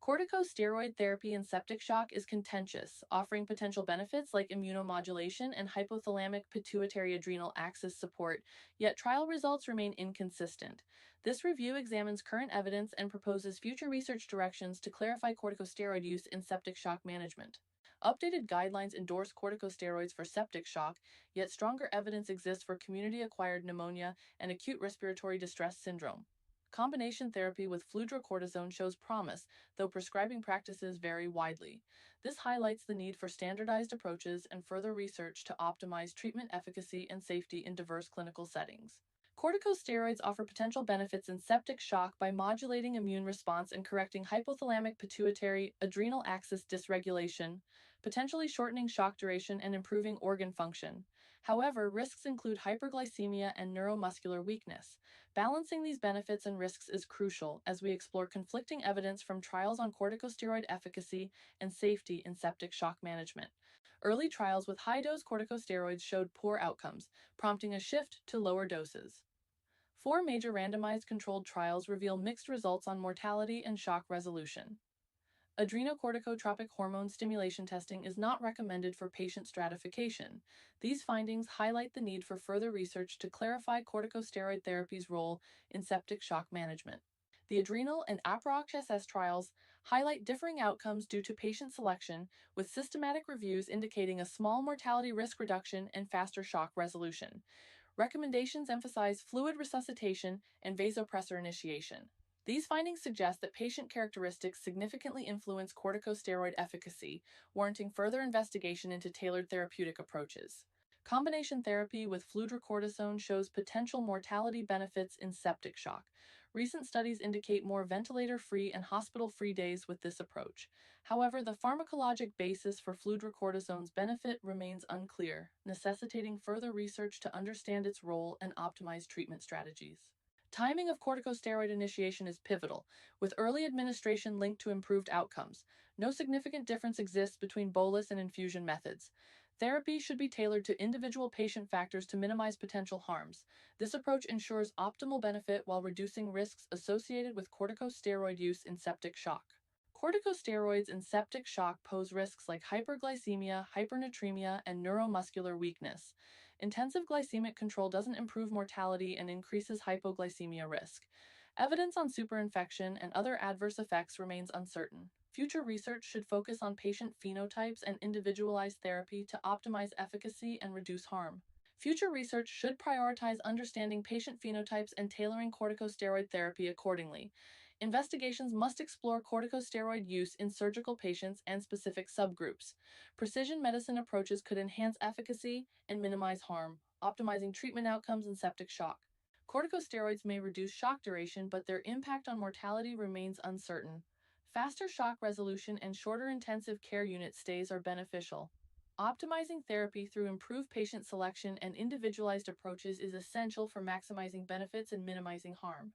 Corticosteroid therapy in septic shock is contentious, offering potential benefits like immunomodulation and hypothalamic pituitary adrenal axis support, yet trial results remain inconsistent. This review examines current evidence and proposes future research directions to clarify corticosteroid use in septic shock management. Updated guidelines endorse corticosteroids for septic shock, yet stronger evidence exists for community acquired pneumonia and acute respiratory distress syndrome. Combination therapy with fludrocortisone shows promise, though prescribing practices vary widely. This highlights the need for standardized approaches and further research to optimize treatment efficacy and safety in diverse clinical settings. Corticosteroids offer potential benefits in septic shock by modulating immune response and correcting hypothalamic pituitary adrenal axis dysregulation, potentially shortening shock duration and improving organ function. However, risks include hyperglycemia and neuromuscular weakness. Balancing these benefits and risks is crucial as we explore conflicting evidence from trials on corticosteroid efficacy and safety in septic shock management. Early trials with high-dose corticosteroids showed poor outcomes, prompting a shift to lower doses. Four major randomized controlled trials reveal mixed results on mortality and shock resolution. Adrenocorticotropic hormone stimulation testing is not recommended for patient stratification. These findings highlight the need for further research to clarify corticosteroid therapy's role in septic shock management. The adrenal and APROCH-SS trials highlight differing outcomes due to patient selection, with systematic reviews indicating a small mortality risk reduction and faster shock resolution. Recommendations emphasize fluid resuscitation and vasopressor initiation. These findings suggest that patient characteristics significantly influence corticosteroid efficacy, warranting further investigation into tailored therapeutic approaches. Combination therapy with fludrocortisone shows potential mortality benefits in septic shock. Recent studies indicate more ventilator-free and hospital-free days with this approach. However, the pharmacologic basis for fludrocortisone's benefit remains unclear, necessitating further research to understand its role and optimize treatment strategies. Timing of corticosteroid initiation is pivotal, with early administration linked to improved outcomes. No significant difference exists between bolus and infusion methods. Therapy should be tailored to individual patient factors to minimize potential harms. This approach ensures optimal benefit while reducing risks associated with corticosteroid use in septic shock. Corticosteroids in septic shock pose risks like hyperglycemia, hypernatremia, and neuromuscular weakness. Intensive glycemic control doesn't improve mortality and increases hypoglycemia risk. Evidence on superinfection and other adverse effects remains uncertain. Future research should focus on patient phenotypes and individualized therapy to optimize efficacy and reduce harm. Future research should prioritize understanding patient phenotypes and tailoring corticosteroid therapy accordingly. Investigations must explore corticosteroid use in surgical patients and specific subgroups. Precision medicine approaches could enhance efficacy and minimize harm, optimizing treatment outcomes in septic shock. Corticosteroids may reduce shock duration, but their impact on mortality remains uncertain. Faster shock resolution and shorter intensive care unit stays are beneficial. Optimizing therapy through improved patient selection and individualized approaches is essential for maximizing benefits and minimizing harm.